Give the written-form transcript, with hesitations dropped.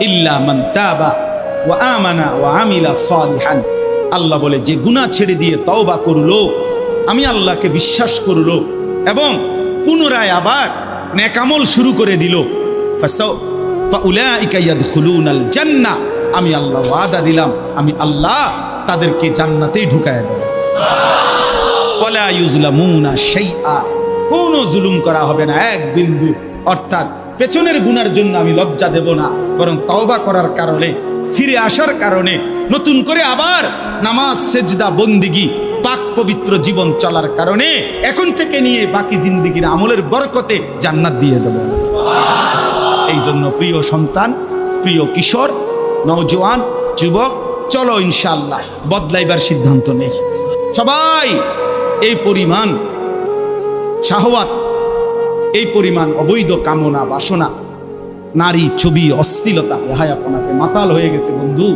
ইল্লা মান তাবা ওয়া আমানা ওয়া আমিলা সালিহান। আল্লাহ বলে যে গুনাহ ছেড়ে দিয়ে তওবা করলো, আমি আল্লাহকে বিশ্বাস করলো এবং পুনরায় আবার নেক আমল শুরু করে দিল, ফাউলাইকা ইয়াদখুলুনাল জান্নাহ, আমি আল্লাহ ওয়াদা দিলাম, আমি আল্লাহ তাদেরকে জান্নাতেই ঢুকায়া দেব। ওয়ালা ইউজলামুনা শাইআ, কোনো জুলুম করা হবে না এক বিন্দু। অর্থাৎ পেছনের গুনার জন্য আমি লজ্জা দেব না, বরং তওবা করার কারণে, ফিরে আসার কারণে, নতুন করে আবার নামাজ সেজদা বন্দিগি পাক পবিত্র জীবন চলার কারণে এখন থেকে নিয়ে বাকি জিন্দেগির আমলের বরকতে জান্নাত দিয়ে দেব। এই জন্য প্রিয় সন্তান, প্রিয় কিশোর, নওজোয়ান, যুবক, চলো ইনশাআল্লাহ বদলাইবার সিদ্ধান্ত নেই। সবাই এই পরিমাণ শাহওয়াত, এই পরিমাণ অবৈধ কামনা বাসনা, নারী ছবি অশ্লীলতা বেহায়াপনাতে মাতাল হয়ে গেছে বন্ধু।